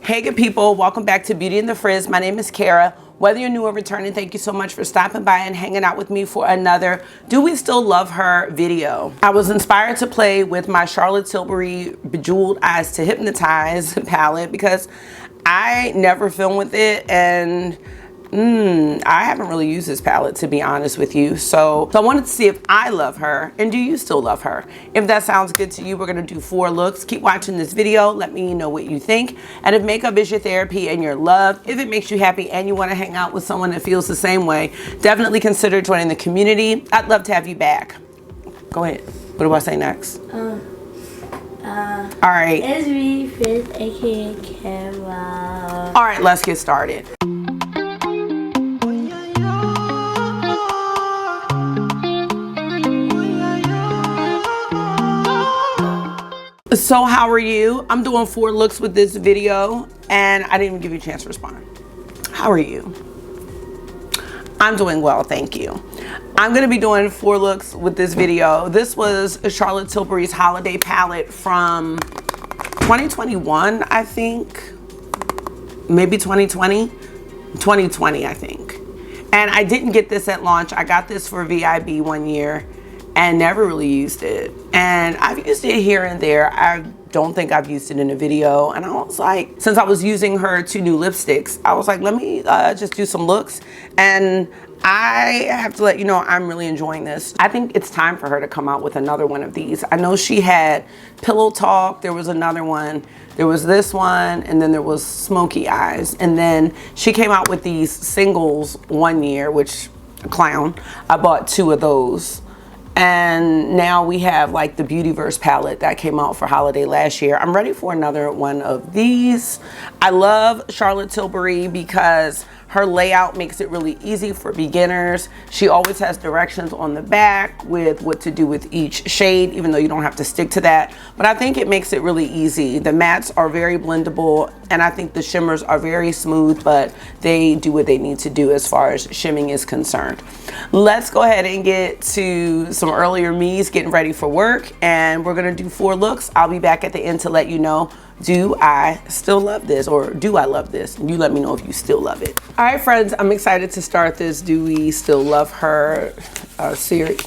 Hey good people, welcome back to Beauty and the Frizz. My name is Cara. Whether you're new or returning, thank you so much for stopping by and hanging out with me for another Do We Still Love Her video. I was inspired to play with my Charlotte Tilbury Bejewelled Eyes to Hypnotise palette because I never film with it, and I haven't really used this palette, to be honest with you. So I wanted to see if I love her, and do you still love her? If that sounds good to you, we're gonna do 4 looks. Keep watching this video. Let me know what you think. And if makeup is your therapy and your love, if it makes you happy and you wanna hang out with someone that feels the same way, definitely consider joining the community. I'd love to have you back. Go ahead. What do I say next? All right. It's me, Frizz, aka Cara. All right, let's get started. So how are you? I'm doing 4 looks with this video and I didn't even give you a chance to respond. How are you? I'm doing well, thank you. I'm gonna be doing 4 looks with this video. This was Charlotte Tilbury's holiday palette from 2021, I think. Maybe 2020? 2020, I think. And I didn't get this at launch. I got this for VIB one year and never really used it. And I've used it here and there. I don't think I've used it in a video. And I was like, since I was using her 2 new lipsticks, I was like, let me just do some looks. And I have to let you know, I'm really enjoying this. I think it's time for her to come out with another one of these. I know she had Pillow Talk, there was another one, there was this one, and then there was Smoky Eyes. And then she came out with these singles one year, which, clown, I bought 2 of those. And now we have like the Beautyverse palette that came out for holiday last year. I'm ready for another one of these. I love Charlotte Tilbury because her layout makes it really easy for beginners. She always has directions on the back with what to do with each shade, even though you don't have to stick to that. But I think it makes it really easy. The mattes are very blendable, and I think the shimmers are very smooth, but they do what they need to do as far as shimming is concerned. Let's go ahead and get to some earlier me's getting ready for work, and we're gonna do 4 looks. I'll be back at the end to let you know, do I still love this, or do I love this? You let me know if you still love it. All right, friends, I'm excited to start this Do We Still Love Her series.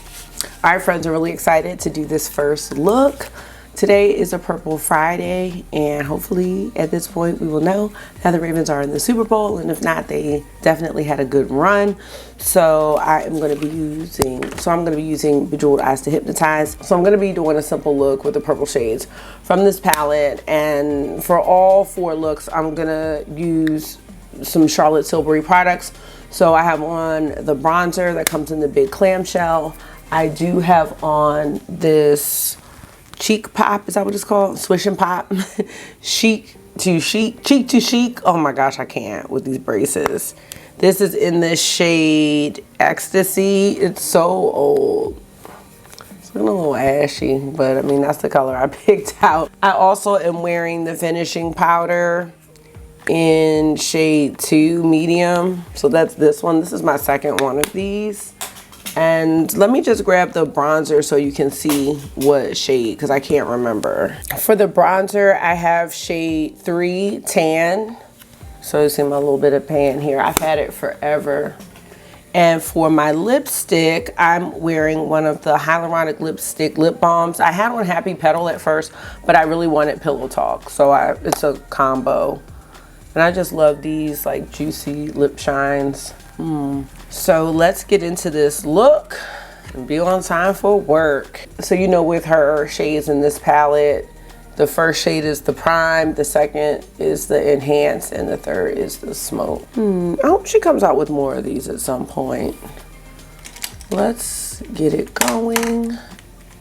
All right, friends, I'm really excited to do this first look. Today is a Purple Friday, and hopefully at this point we will know how the Ravens are in the Super Bowl, and if not, they definitely had a good run. So I'm going to be using Bejeweled Eyes to Hypnotise. So I'm going to be doing a simple look with the purple shades from this palette, and for all 4 looks, I'm going to use some Charlotte Tilbury products. So I have on the bronzer that comes in the big clamshell. I do have on this Cheek Pop, is that what it's called? Swish and Pop. Cheek to Chic. Oh my gosh, I can't with these braces. This is in the shade Ecstasy. It's so old. It's looking a little ashy, but I mean, that's the color I picked out. I also am wearing the finishing powder in shade 2 medium. So that's this one. This is my second one of these. And let me just grab the bronzer so you can see what shade, because I can't remember. For the bronzer, I have shade 3 Tan. So you see my little bit of pan here. I've had it forever. And for my lipstick, I'm wearing one of the hyaluronic lipstick lip balms. I had on Happy Petal at first, but I really wanted Pillow Talk. So it's a combo. And I just love these like juicy lip shines. So let's get into this look and be on time for work. So you know, with her shades in this palette, the first shade is the Prime, the second is the Enhance, and the third is the Smoke. I hope she comes out with more of these at some point. Let's get it going.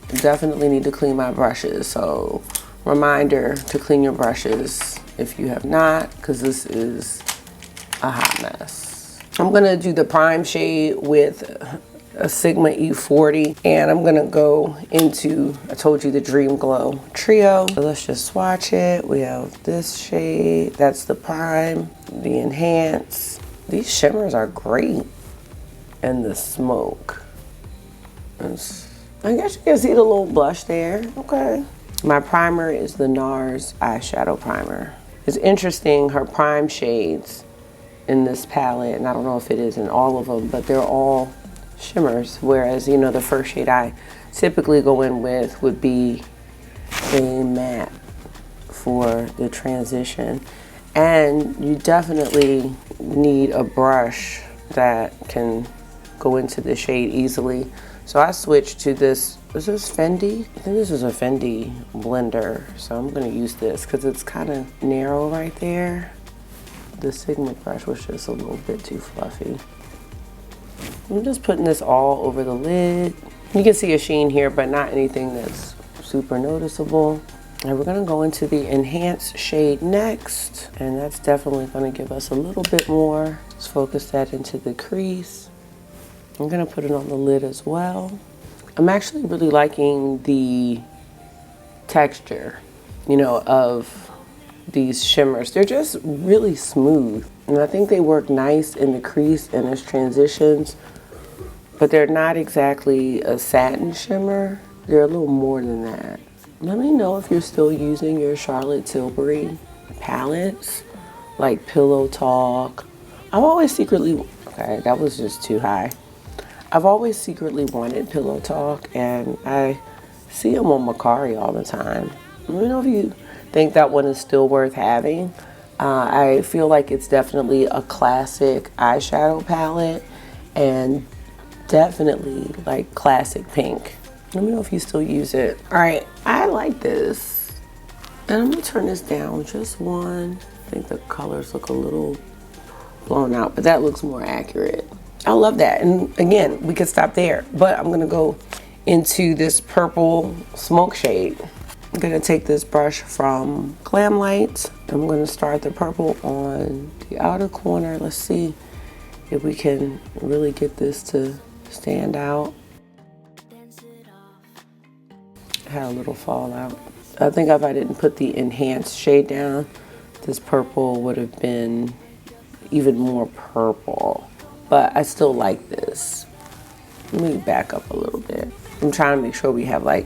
Definitely need to clean my brushes, so reminder to clean your brushes if you have not, because this is a hot mess. I'm gonna do the Prime shade with a Sigma E40, and I'm gonna go into, I told you, the Dream Glow Trio. So let's just swatch it. We have this shade, that's the Prime, the Enhance. These shimmers are great. And the Smoke. I guess you can see the little blush there. Okay. My primer is the NARS eyeshadow primer. It's interesting, her prime shades in this palette, and I don't know if it is in all of them, but they're all shimmers, whereas, you know, the first shade I typically go in with would be a matte for the transition. And you definitely need a brush that can go into the shade easily. So I switched to this, is this Fendi? I think this is a Fendi blender. So I'm gonna use this because it's kind of narrow right there. The Sigma brush was just a little bit too fluffy. I'm just putting this all over the lid. You can see a sheen here, but not anything that's super noticeable. And we're gonna go into the enhanced shade next, and that's definitely gonna give us a little bit more. Let's focus that into the crease. I'm gonna put it on the lid as well. I'm actually really liking the texture, you know, of these shimmers. They're just really smooth, and I think they work nice in the crease and as transitions, but they're not exactly a satin shimmer. They're a little more than that. Let me know if you're still using your Charlotte Tilbury palettes, like Pillow Talk. I've always secretly, okay, that was just too high. I've always secretly wanted Pillow Talk, and I see them on Mercari all the time. Let me know if you think that one is still worth having. I feel like it's definitely a classic eyeshadow palette, and definitely like classic pink. Let me know if you still use it. All right, I like this. And I'm gonna turn this down just one. I think the colors look a little blown out, but that looks more accurate. I love that. And again, we could stop there, but I'm gonna go into this purple smoke shade. I'm gonna take this brush from Glam Light. I'm gonna start the purple on the outer corner. Let's see if we can really get this to stand out. I had a little fallout. I think if I didn't put the enhanced shade down, this purple would have been even more purple. But I still like this. Let me back up a little bit. I'm trying to make sure we have like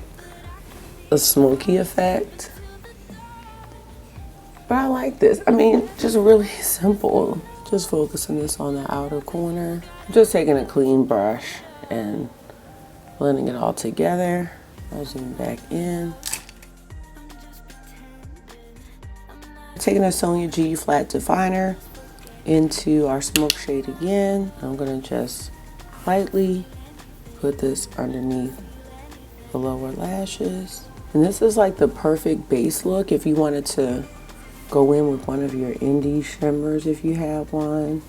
a smoky effect. But I like this. I mean, just really simple. Just focusing this on the outer corner. Just taking a clean brush and blending it all together. I'll zoom back in. Taking a Sonia G flat definer into our smoke shade again. I'm gonna just lightly put this underneath the lower lashes. And this is like the perfect base look if you wanted to go in with one of your indie shimmers, if you have one,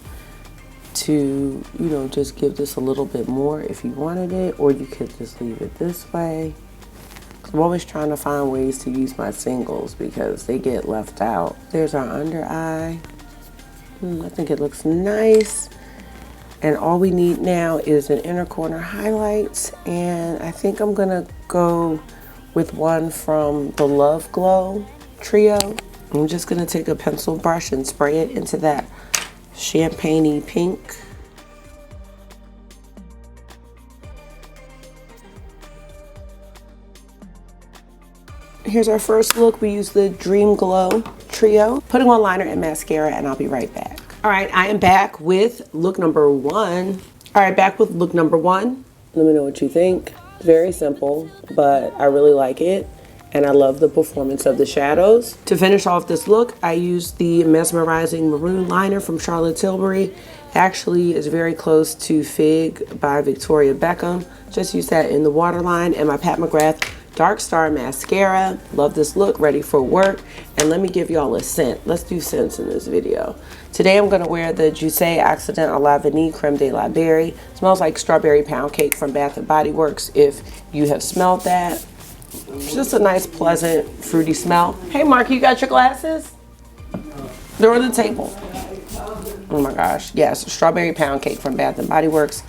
to, you know, just give this a little bit more if you wanted it, or you could just leave it this way. I'm always trying to find ways to use my singles because they get left out. There's our under eye. I think it looks nice. And all we need now is an inner corner highlight. And I think I'm gonna go with one from the Love Glow trio. I'm just gonna take a pencil brush and spray it into that champagne-y pink. Here's our first look. We use the Dream Glow trio. Putting on liner and mascara, and I'll be right back. All right, I am back with look number one. All right, back with look number one. Let me know what you think. Very simple, but I really like it. And I love the performance of the shadows. To finish off this look, I used the Mesmerizing Maroon Liner from Charlotte Tilbury. Actually, is very close to Fig by Victoria Beckham. Just use that in the waterline, and my Pat McGrath Dark Star Mascara. Love this look, ready for work. And let me give y'all a scent. Let's do scents in this video. Today I'm gonna wear the Jousse Accident à la Vanille Creme de la Berry. Smells like strawberry pound cake from Bath & Body Works if you have smelled that. It's just a nice, pleasant, fruity smell. Hey Mark, you got your glasses? They're on the table. Oh my gosh, yes, strawberry pound cake from Bath & Body Works.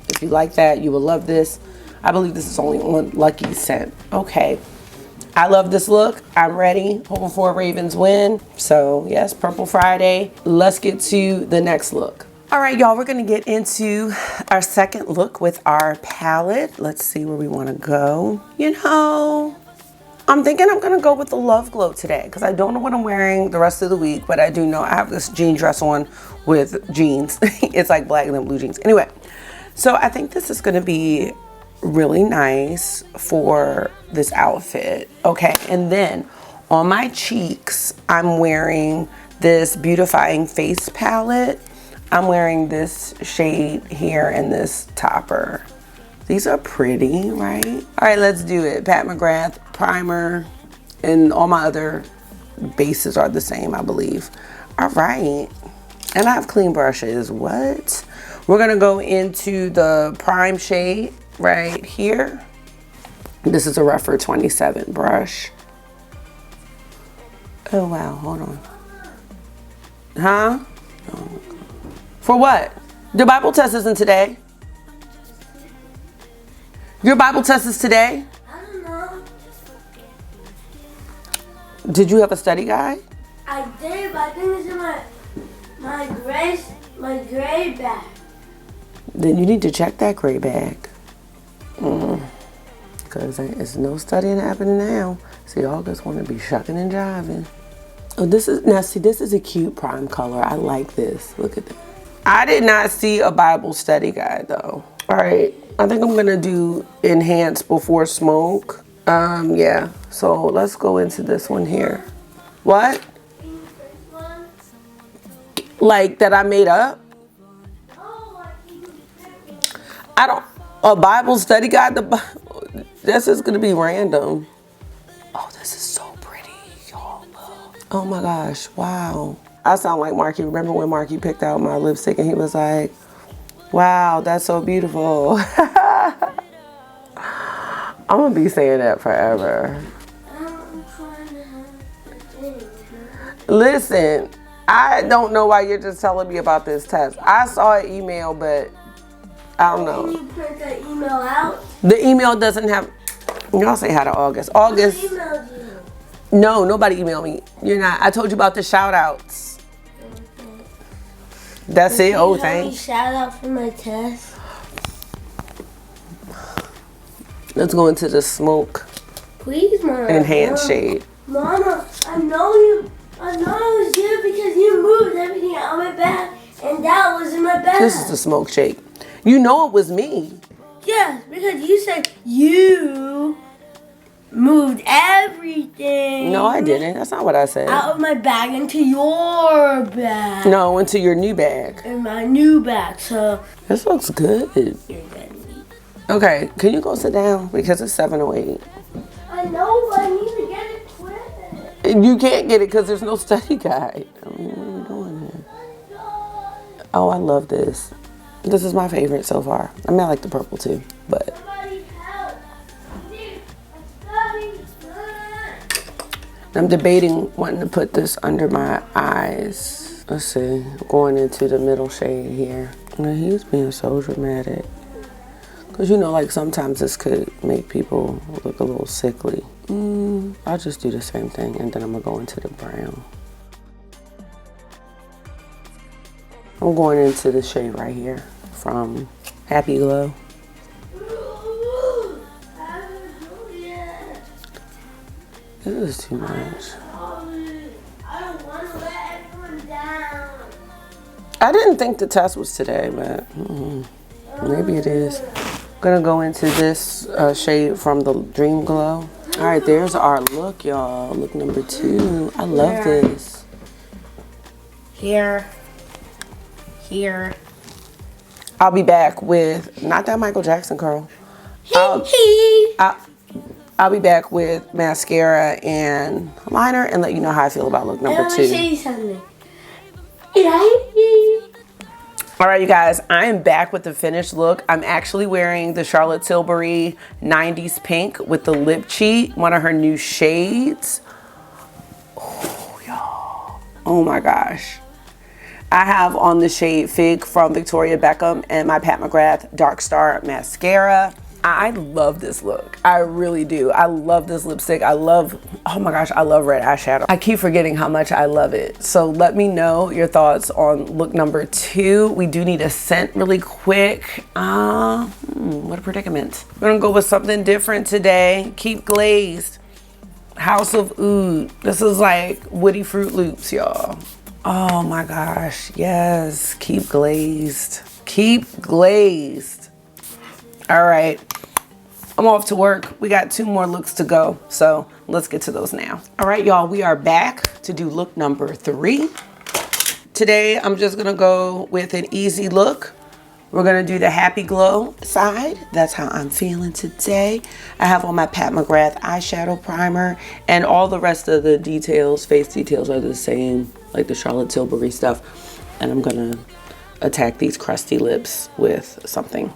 If you like that, you will love this. I believe this is only one lucky scent. Okay, I love this look. I'm ready. Hoping for Ravens win. So yes, Purple Friday. Let's get to the next look. All right, y'all, we're gonna get into our second look with our palette. Let's see where we wanna go. You know, I'm thinking I'm gonna go with the Love Glow today because I don't know what I'm wearing the rest of the week, but I do know I have this jean dress on with jeans. It's like black and then blue jeans. Anyway, so I think this is gonna be really nice for this outfit. Okay, and then on my cheeks, I'm wearing this Beautifying Face palette. I'm wearing this shade here and this topper. These are pretty, right? All right, let's do it. Pat McGrath primer, and all my other bases are the same, I believe. All right, and I have clean brushes. What? We're gonna go into the prime shade right here. This is a Refer 27 brush. Oh wow, hold on. Huh? Oh. For what? The Bible test isn't today. Your Bible test is today? I don't know. Did you have a study guide? I did, but I think it's in my gray bag. Then you need to check that gray bag. Because there's no studying happening now. See, all just want to be shucking and jiving. Oh, this is a cute prime color. I like this. Look at that. I did not see a Bible study guide though. All right, I think I'm gonna do Enhance Before Smoke. Yeah, so let's go into this one here. What? Like that I made up? I don't, a Bible study guide, this is gonna be random. Oh, this is so pretty, y'all. Oh my gosh, wow. I sound like Marky. Remember when Marky picked out my lipstick and he was like, wow, that's so beautiful. I'm gonna be saying that forever. Listen, I don't know why you're just telling me about this test. I saw an email, but I don't know. Can you print the email out? The email doesn't have, y'all say hi to August. August. Who emailed you? No, nobody emailed me. You're not. I told you about the shout outs. That's it. Oh, thanks. Shout out for my test. Let's go into the smoke. Please, Mama. Enhanced shade. Mama, I know it was you because you moved everything out of my bag, and that was in my bag. This is the smoke shade. You know it was me. Yes, because you said you moved everything. No, I didn't. That's not what I said. Out of my bag into your bag. No, into your new bag. In my new bag, so. This looks good. You're gonna need. Okay, can you go sit down? Because it's 7:08. I know, but I need to get it quick. You can't get it because there's no study guide. I mean, what are you doing here? Oh, I love this. This is my favorite so far. I mean, I like the purple too, but. I'm debating wanting to put this under my eyes. Let's see, going into the middle shade here. He's being so dramatic. Cause you know, like sometimes this could make people look a little sickly. I'll just do the same thing and then I'm gonna go into the brown. I'm going into the shade right here from Happy Glow. This is too much. I don't want to let everyone down. I didn't think the test was today, but maybe it is. I'm gonna go into this shade from the Dream Glow. All right, there's our look, y'all. Look number 2. I love this. Here. I'll be back with, not that Michael Jackson curl. I'll be back with mascara and liner and let you know how I feel about look number 2. Let me show you something. All right, you guys, I am back with the finished look. I'm actually wearing the Charlotte Tilbury 90s pink with the lip cheat, one of her new shades. Oh, y'all. Oh my gosh. I have on the shade Fig from Victoria Beckham and my Pat McGrath Dark Star mascara. I love this look. I really do. I love this lipstick. I love, oh my gosh, I love red eyeshadow. I keep forgetting how much I love it. So let me know your thoughts on look number 2. We do need a scent really quick. What a predicament. We're gonna go with something different today. Keep glazed. House of Oud. This is like Woody Fruit Loops, y'all. Oh my gosh, yes. Keep glazed. Keep glazed. All right, I'm off to work. We got 2 more looks to go, so let's get to those now. All right, y'all, we are back to do look number 3. Today, I'm just gonna go with an easy look. We're gonna do the Happy Glow side. That's how I'm feeling today. I have on my Pat McGrath eyeshadow primer, and all the rest of the details, face details, are the same, like the Charlotte Tilbury stuff. And I'm gonna attack these crusty lips with something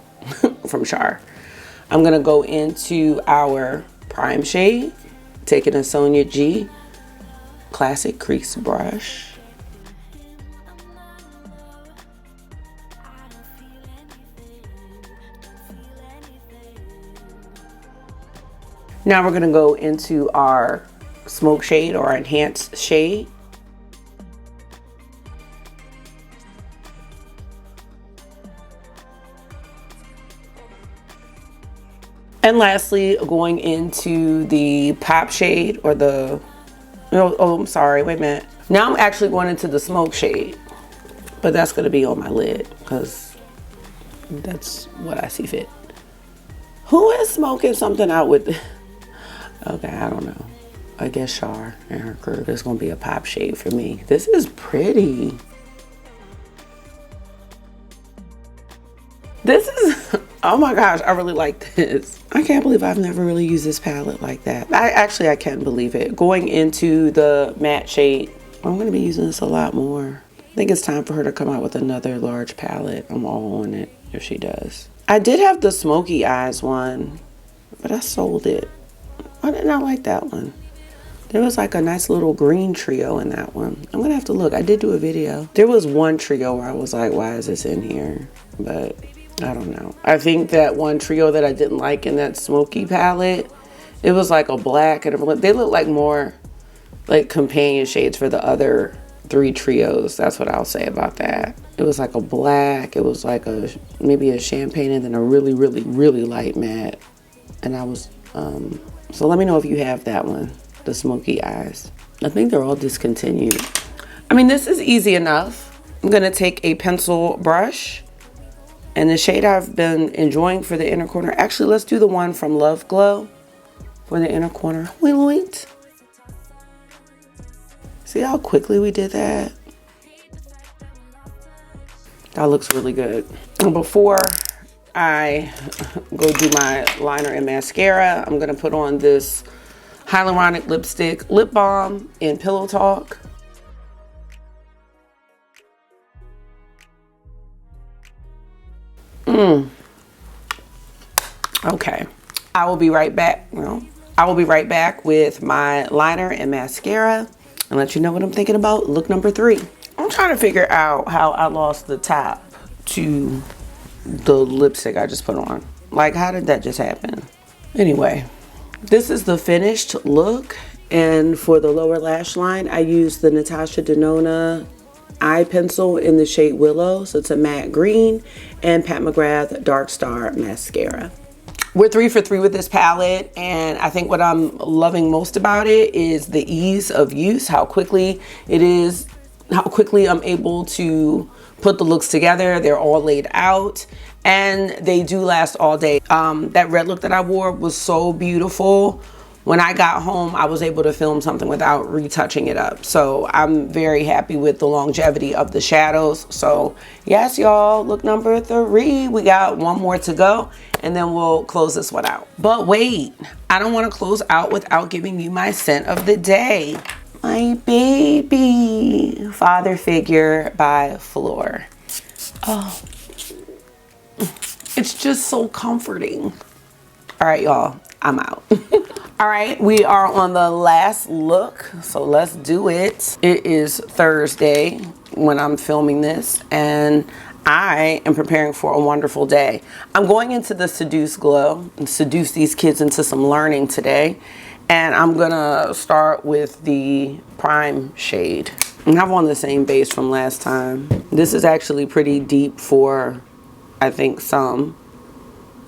from Char. I'm gonna go into our prime shade, taking a Sonia G classic crease brush. Now we're gonna go into our smoke shade or enhanced shade. And lastly, going into the pop shade or the, oh, I'm sorry, wait a minute. Now I'm actually going into the smoke shade, but that's gonna be on my lid because that's what I see fit. Who is smoking something out with? Okay, I don't know. I guess Char and her crew. This is gonna be a pop shade for me. This is pretty. This is, oh my gosh, I really like this. I can't believe I've never really used this palette like that. I can believe it. Going into the matte shade, I'm gonna be using this a lot more. I think it's time for her to come out with another large palette. I'm all on it if she does. I did have the smoky eyes one, but I sold it. I did not like that one. There was like a nice little green trio in that one. I'm gonna have to look. I did do a video. There was one trio where I was like, why is this in here? But I don't know. I think that one trio that I didn't like in that smoky palette, it was like a black and they look like more like companion shades for the other 3 trios. That's what I'll say about that. It was like a black, it was like a maybe a champagne, and then a really, really, really light matte. And I was, so let me know if you have that one, the smoky eyes. I think they're all discontinued. I mean, this is easy enough. I'm gonna take a pencil brush, and the shade I've been enjoying for the inner corner. Actually, let's do the one from Love Glow for the inner corner. Wait. See how quickly we did that? That looks really good. And before I go do my liner and mascara, I'm gonna put on this hyaluronic lipstick lip balm in Pillow Talk. Okay, I will be right back. I will be right back with my liner and mascara and let you know what I'm thinking about look number 3. I'm trying to figure out how I lost the top to the lipstick I just put on. Like, how did that just happen? Anyway, this is the finished look, and for the lower lash line, I used the Natasha Denona eye pencil in the shade Willow, so it's a matte green, and Pat McGrath Dark Star mascara. We're 3 for 3 with this palette, and I think what I'm loving most about it is the ease of use, how quickly it is, how quickly I'm able to put the looks together. They're all laid out, and they do last all day. That red look that I wore was so beautiful. When I got home, I was able to film something without retouching it up. So I'm very happy with the longevity of the shadows. So yes, y'all, look number 3. We got 1 more to go, and then we'll close this one out. But wait, I don't want to close out without giving you my scent of the day. My baby Father Figure by Fleur. Oh, it's just so comforting. All right, y'all, I'm out. All right, we are on the last look, so let's do it. It is Thursday when I'm filming this, and I am preparing for a wonderful day. I'm going into the Seduced glow and seduce these kids into some learning today. And I'm gonna start with the prime shade. I have on the same base from last time. This is actually pretty deep for, I think, some,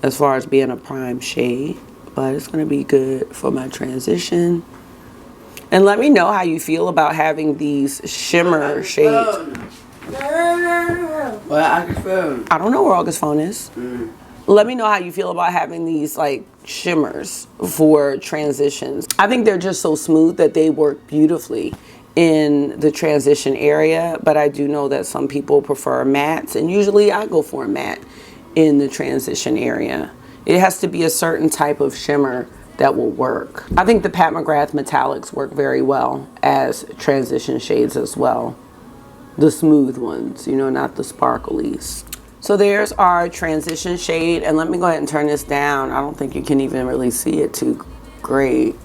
as far as being a prime shade, but it's gonna be good for my transition. And let me know how you feel about having these shimmer shades. No. Where August phone? I don't know where August's phone is. Let me know how you feel about having these like shimmers for transitions. I think they're just so smooth that they work beautifully in the transition area, but I do know that some people prefer mattes, and usually I go for a matte in the transition area. It has to be a certain type of shimmer that will work. I think the Pat McGrath metallics work very well as transition shades as well. The smooth ones, you know, not the sparklies. So there's our transition shade, and let me go ahead and turn this down. I don't think you can even really see it too great.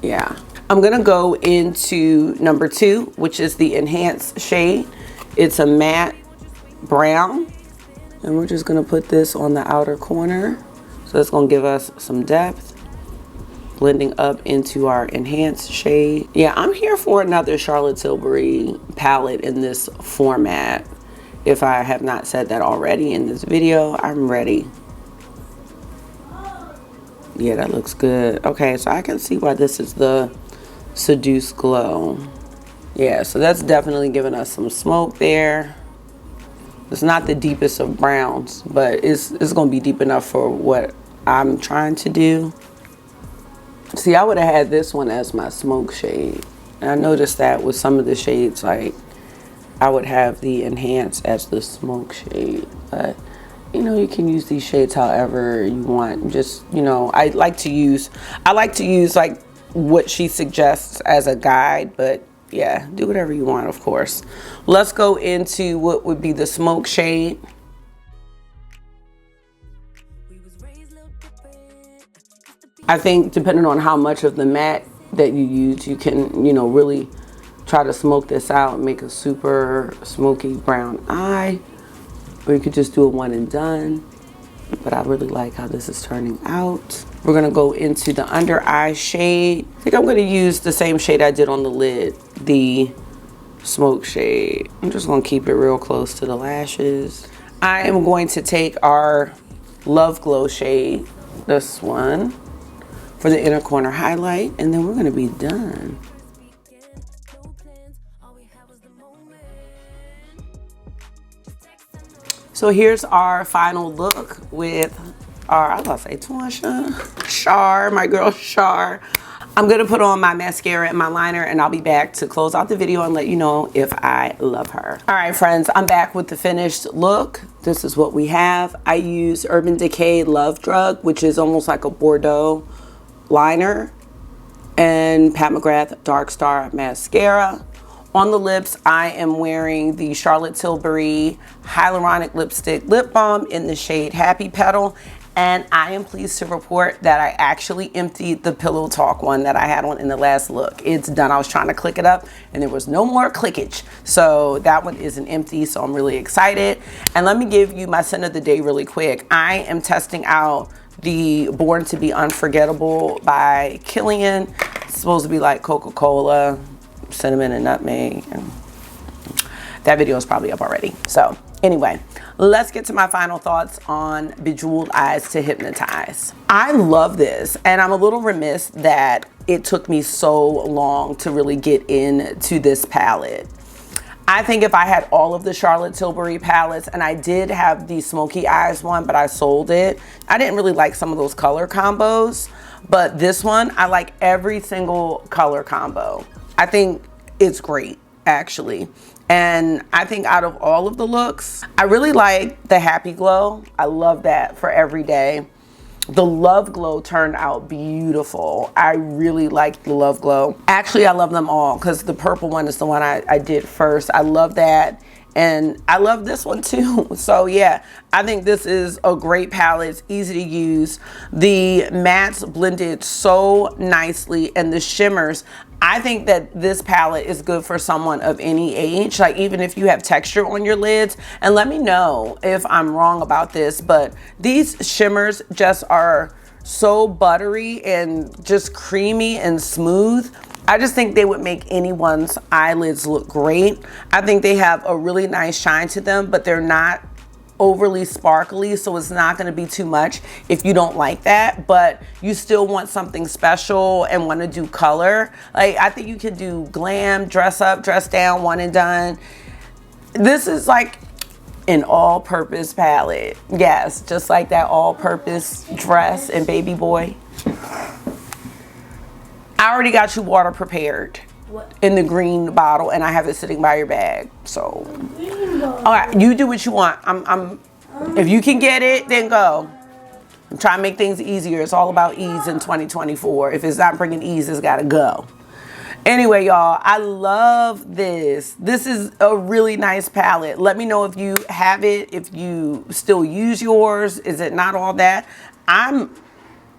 Yeah. I'm gonna go into number 2, which is the enhanced shade. It's a matte brown, and we're just gonna put this on the outer corner. So it's gonna give us some depth, blending up into our enhanced shade. Yeah, I'm here for another Charlotte Tilbury palette in this format. If I have not said that already in this video, I'm ready. Yeah, that looks good. Okay, so I can see why this is the Seduced Glow. Yeah, so that's definitely giving us some smoke there. It's not the deepest of browns, but it's gonna be deep enough for what I'm trying to do. See, I would have had this one as my smoke shade. And I noticed that with some of the shades, like I would have the enhanced as the smoke shade. But you know, you can use these shades however you want. Just, you know, I like to use like what she suggests as a guide, but yeah, do whatever you want, of course. Let's go into what would be the smoke shade. I think depending on how much of the matte that you use, you can, you know, really try to smoke this out and make a super smoky brown eye, or you could just do a one and done. But I really like how this is turning out. We're gonna go into the under eye shade. I think I'm gonna use the same shade I did on the lid, the smoke shade. I'm just gonna keep it real close to the lashes. I am going to take our Love Glow shade, this one, for the inner corner highlight, and then we're gonna be done. So here's our final look with our, I was about to say Tarsha, Char, my girl Char. I'm gonna put on my mascara and my liner, and I'll be back to close out the video and let you know if I love her. All right, friends, I'm back with the finished look. This is what we have. I use Urban Decay Love Drug, which is almost like a Bordeaux liner, and Pat McGrath Dark Star mascara. On the lips, I am wearing the Charlotte Tilbury Hyaluronic Lipstick Lip Balm in the shade Happy Petal. And I am pleased to report that I actually emptied the Pillow Talk one that I had on in the last look. It's done. I was trying to click it up and there was no more clickage. So that one isn't empty, so I'm really excited. And let me give you my scent of the day really quick. I am testing out the Born to Be Unforgettable by Killian. It's supposed to be like Coca-Cola, cinnamon and nutmeg, and that video is probably up already. So anyway, let's get to my final thoughts on Bejewelled Eyes to Hypnotize. I love this, and I'm a little remiss that it took me so long to really get into this palette. I think if I had all of the Charlotte Tilbury palettes, and I did have the Smoky Eyes one, but I sold it. I didn't really like some of those color combos, but this one, I like every single color combo. I think it's great, actually. And I think out of all of the looks, I really like the Happy Glow. I love that for every day. The Love Glow turned out beautiful. I really like the Love Glow. Actually, I love them all because the purple one is the one I did first. I love that. And I love this one too. So yeah, I think this is a great palette. It's easy to use. The mattes blended so nicely, and the shimmers. I think that this palette is good for someone of any age, like even if you have texture on your lids. And let me know if I'm wrong about this, but these shimmers just are so buttery and just creamy and smooth. I just think they would make anyone's eyelids look great. I think they have a really nice shine to them, but they're not overly sparkly, so it's not going to be too much if you don't like that, but you still want something special and want to do color. Like, I think you can do glam, dress up, dress down, one and done. This is like an all-purpose palette. Yes, just like that all-purpose dress and baby boy. I already got you water prepared in the green bottle, and I have it sitting by your bag. So, all right, you do what you want. If you can get it, then go. I'm trying to make things easier. It's all about ease in 2024. If it's not bringing ease, it's got to go. Anyway, y'all, I love this. This is a really nice palette. Let me know if you have it, if you still use yours. Is it not all that? I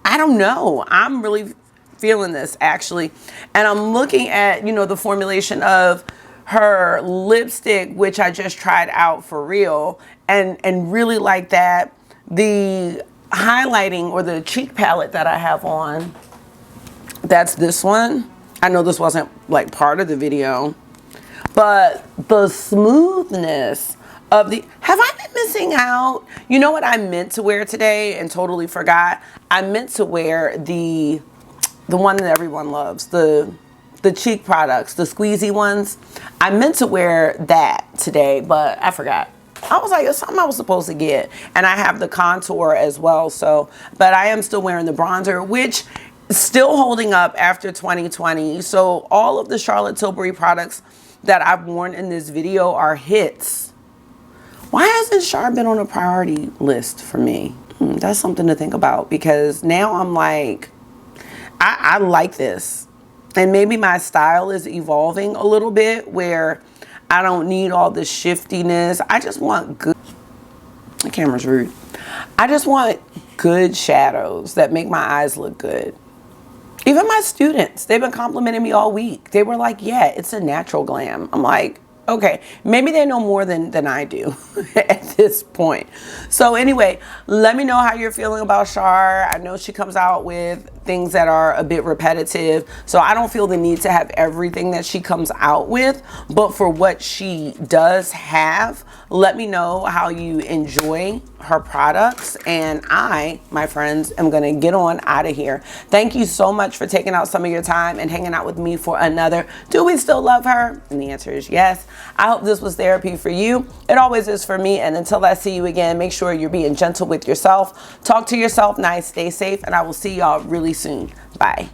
don't know. I'm really feeling this, actually. And I'm looking at, you know, the formulation of her lipstick, which I just tried out for real, and really like that. The highlighting or the cheek palette that I have on, that's this one. I know this wasn't like part of the video, but the smoothness of the, have I been missing out? You know what I meant to wear today and totally forgot? I meant to wear the one that everyone loves, the cheek products, the squeezy ones. I meant to wear that today, but I forgot. I was like, it's something I was supposed to get. And I have the contour as well, so, but I am still wearing the bronzer, which is still holding up after 2020. So all of the Charlotte Tilbury products that I've worn in this video are hits. Why hasn't Char been on a priority list for me? That's something to think about, because now I'm like, I like this. And maybe my style is evolving a little bit where I don't need all the shiftiness. I just want good, the camera's rude. I just want good shadows that make my eyes look good. Even my students, they've been complimenting me all week. They were like, yeah, it's a natural glam. I'm like, okay, maybe they know more than I do at this point. So anyway, let me know how you're feeling about Char. I know she comes out with things that are a bit repetitive, so I don't feel the need to have everything that she comes out with, but for what she does have, let me know how you enjoy her products, and I, my friends, am gonna get on out of here. Thank you so much for taking out some of your time and hanging out with me for another Do We Still Love Her? And the answer is yes. I hope this was therapy for you. It always is for me, and until I see you again, make sure you're being gentle with yourself. Talk to yourself nice, stay safe, and I will see y'all really soon. Bye.